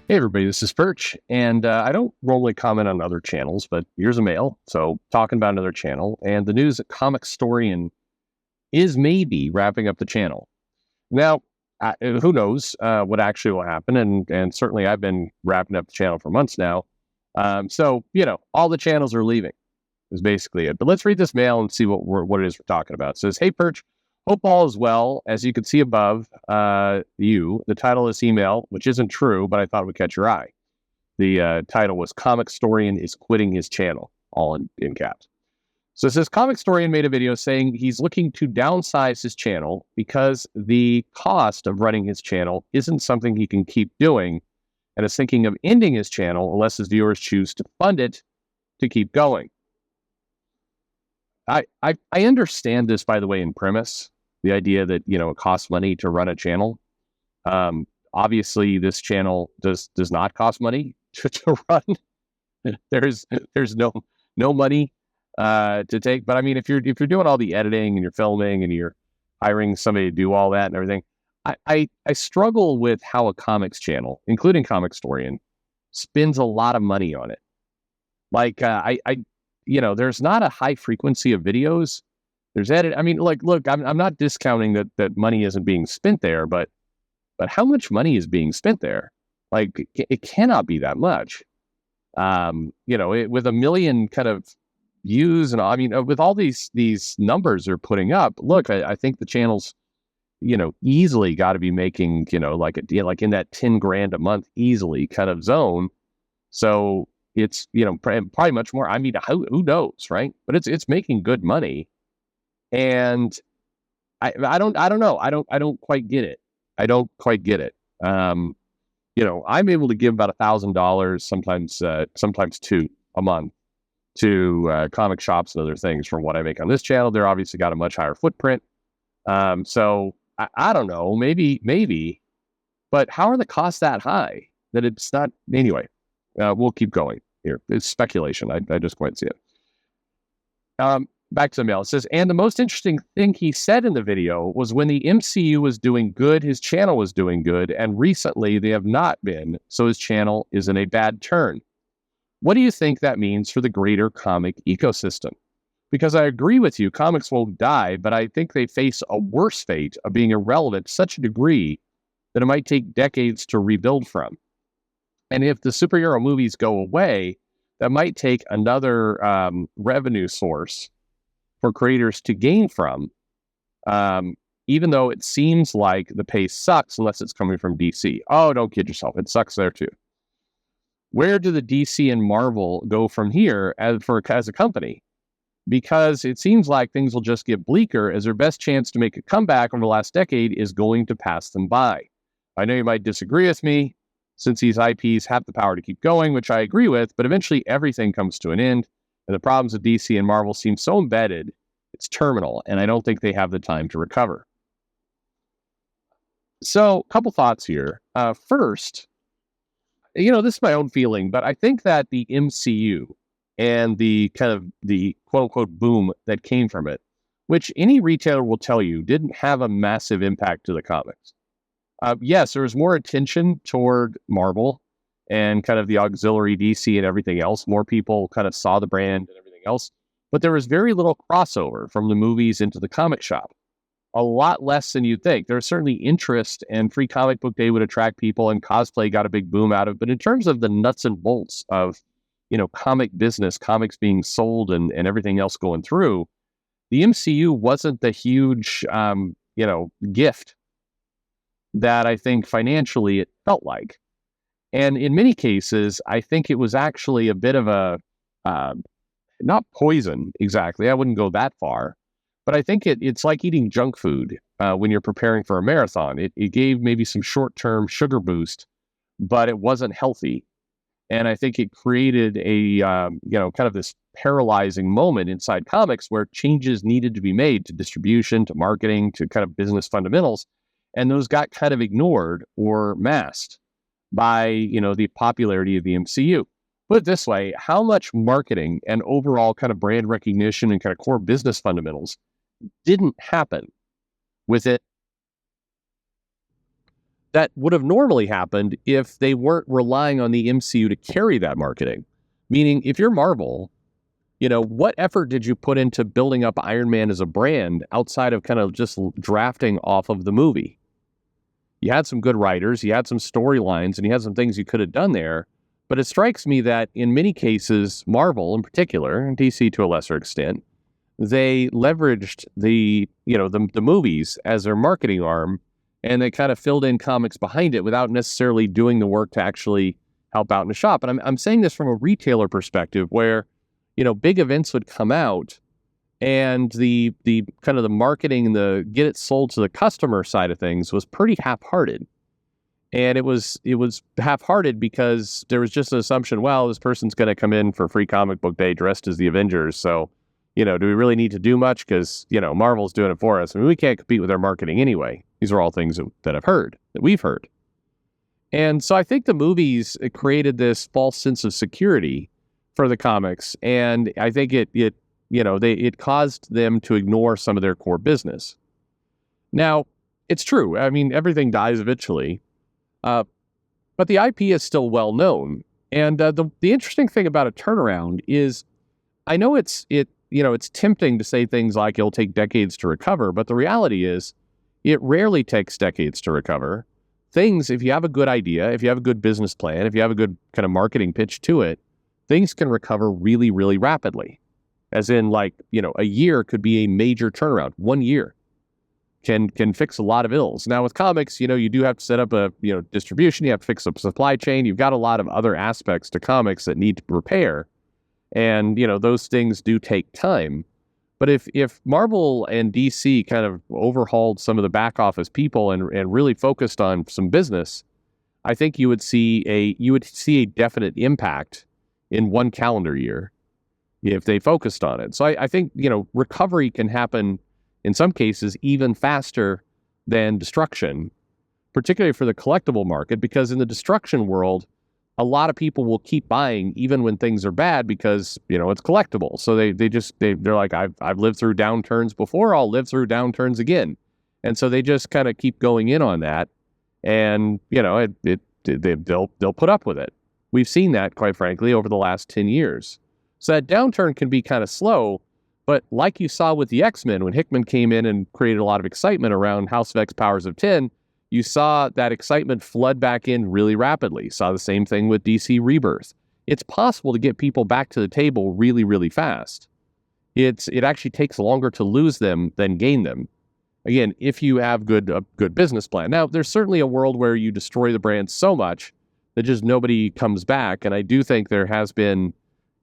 Hey everybody, this is Perch, and I don't normally comment on other channels, but here's a mail. So talking about another channel, and the news that Comicstorian is maybe wrapping up the channel. Now, who knows what actually will happen, and certainly I've been wrapping up the channel for months now. So all the channels are leaving is basically it. But let's read this mail and see what it is we're talking about. It says, "Hey Perch, hope all is well. As you can see above, the title of this email, which isn't true, but I thought would catch your eye. The title was Comicstorian is quitting his channel, all in caps. So it says Comicstorian made a video saying he's looking to downsize his channel because the cost of running his channel isn't something he can keep doing, and is thinking of ending his channel unless his viewers choose to fund it to keep going. I understand this, by the way, in premise, the idea that, it costs money to run a channel. Obviously, this channel does not cost money to run. There's no money to take. But I mean, if you're doing all the editing and you're filming and you're hiring somebody to do all that and everything, I struggle with how a comics channel, including Comicstorian, spends a lot of money on it. Like there's not a high frequency of videos. There's edit. I mean, like, look, I'm not discounting that money isn't being spent there, but how much money is being spent there? Like, it cannot be that much. With a million kind of views, and I mean, with all these numbers they're putting up, look, I think the channel's, easily got to be making, like in that 10 grand a month easily kind of zone. So it's, probably much more. I mean, who knows, right? But it's making good money, and I don't know. I don't quite get it. I don't quite get it. I'm able to give about $1,000, sometimes two a month to comic shops and other things from what I make on this channel. They're obviously got a much higher footprint. So I don't know, maybe, but how are the costs that high that it's not? Anyway, we'll keep going here. It's speculation. I just quite see it. Back to the mail. It says, and the most interesting thing he said in the video was when the MCU was doing good, his channel was doing good, and recently they have not been, so his channel is in a bad turn. What do you think that means for the greater comic ecosystem? Because I agree with you, comics won't die, but I think they face a worse fate of being irrelevant to such a degree that it might take decades to rebuild from. And if the superhero movies go away, that might take another revenue source for creators to gain from, even though it seems like the pace sucks unless it's coming from DC. Oh, don't kid yourself. It sucks there too. Where do the DC and Marvel go from here as a company? Because it seems like things will just get bleaker as their best chance to make a comeback over the last decade is going to pass them by. I know you might disagree with me, since these IPs have the power to keep going, which I agree with, but eventually everything comes to an end, and the problems of DC and Marvel seem so embedded, it's terminal, and I don't think they have the time to recover. So, a couple thoughts here. First, this is my own feeling, but I think that the MCU and the kind of the quote-unquote boom that came from it, which any retailer will tell you didn't have a massive impact to the comics. Yes, there was more attention toward Marvel and kind of the auxiliary DC and everything else. More people kind of saw the brand and everything else, but there was very little crossover from the movies into the comic shop. A lot less than you'd think. There was certainly interest, and Free Comic Book Day would attract people, and cosplay got a big boom out of it. But in terms of the nuts and bolts of, comic business, comics being sold and everything else going through, the MCU wasn't the huge, gift that I think financially it felt like. And in many cases, I think it was actually a bit of a, not poison exactly, I wouldn't go that far, but I think it's like eating junk food when you're preparing for a marathon. It gave maybe some short-term sugar boost, but it wasn't healthy. And I think it created a, kind of this paralyzing moment inside comics where changes needed to be made to distribution, to marketing, to kind of business fundamentals. And those got kind of ignored or masked by, the popularity of the MCU. Put it this way, how much marketing and overall kind of brand recognition and kind of core business fundamentals didn't happen with it? that would have normally happened if they weren't relying on the MCU to carry that marketing. Meaning, if you're Marvel, what effort did you put into building up Iron Man as a brand outside of kind of just drafting off of the movie? You had some good writers, you had some storylines, and you had some things you could have done there. But it strikes me that in many cases, Marvel in particular, and DC to a lesser extent, they leveraged the movies as their marketing arm, and they kind of filled in comics behind it without necessarily doing the work to actually help out in the shop. And I'm saying this from a retailer perspective where, big events would come out and the kind of the marketing and the get it sold to the customer side of things was pretty half-hearted. And it was half-hearted because there was just an assumption, well, this person's going to come in for free comic book day dressed as the Avengers. So, do we really need to do much? Because, Marvel's doing it for us. I mean, we can't compete with their marketing anyway. These are all things that we've heard. And so I think the movies created this false sense of security for the comics. And I think it caused them to ignore some of their core business. Now, it's true. I mean, everything dies eventually. But the IP is still well known. And the interesting thing about a turnaround is, I know it's tempting to say things like it'll take decades to recover, but the reality is it rarely takes decades to recover. Things, if you have a good idea, if you have a good business plan, if you have a good kind of marketing pitch to it, things can recover really, really rapidly. As in, a year could be a major turnaround. 1 year can fix a lot of ills. Now with comics, you do have to set up a distribution, you have to fix a supply chain, you've got a lot of other aspects to comics that need to repair. And, those things do take time. But if Marvel and DC kind of overhauled some of the back office people and really focused on some business, I think you would see a definite impact in 1 calendar year if they focused on it. So I think, recovery can happen in some cases even faster than destruction, particularly for the collectible market, because in the destruction world, a lot of people will keep buying even when things are bad because, it's collectible. So they're like, I've lived through downturns before, I'll live through downturns again. And so they just kind of keep going in on that. And, they'll put up with it. We've seen that, quite frankly, over the last 10 years. So that downturn can be kind of slow, but like you saw with the X-Men, when Hickman came in and created a lot of excitement around House of X Powers of 10, you saw that excitement flood back in really rapidly. Saw the same thing with DC Rebirth. It's possible to get people back to the table really, really fast. It actually takes longer to lose them than gain them. Again, if you have a good business plan. Now, there's certainly a world where you destroy the brand so much that just nobody comes back. And I do think there has been,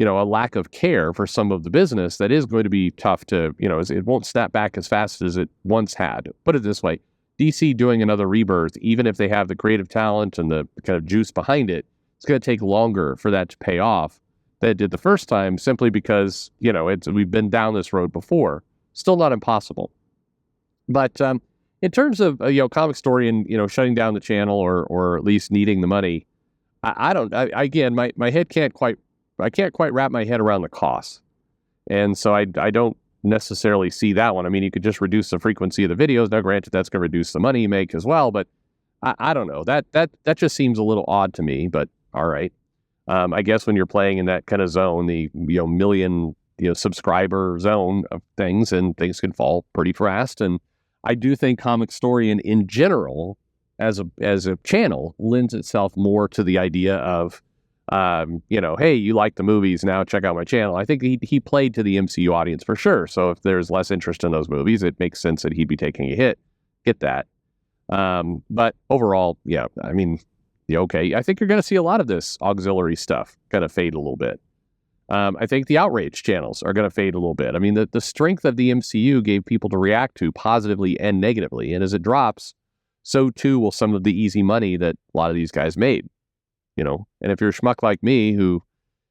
a lack of care for some of the business that is going to be tough to, it won't snap back as fast as it once had. Put it this way, DC doing another Rebirth, even if they have the creative talent and the kind of juice behind it, it's going to take longer for that to pay off than it did the first time, simply because, we've been down this road before. Still not impossible. But in terms of, Comicstorian, shutting down the channel or at least needing the money, again, my head I can't quite wrap my head around the costs. And so I don't necessarily see that one. I mean, you could just reduce the frequency of the videos. Now, granted, that's going to reduce the money you make as well, but I don't know. That just seems a little odd to me, but all right. I guess when you're playing in that kind of zone, the million subscriber zone of things, and things can fall pretty fast. And I do think Comicstorian in general, as a channel, lends itself more to the idea of, hey, you like the movies, now check out my channel. I think he played to the MCU audience for sure. So if there's less interest in those movies, it makes sense that he'd be taking a hit. Get that. But overall, yeah, I mean, okay. I think you're going to see a lot of this auxiliary stuff kind of fade a little bit. I think the outrage channels are going to fade a little bit. I mean, the strength of the MCU gave people to react to positively and negatively. And as it drops, so too will some of the easy money that a lot of these guys made. And if you're a schmuck like me who,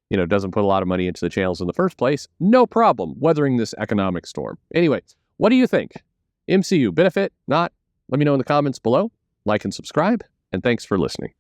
doesn't put a lot of money into the channels in the first place, no problem weathering this economic storm. Anyway, what do you think? MCU benefit? Not? Let me know in the comments below. Like and subscribe, and thanks for listening.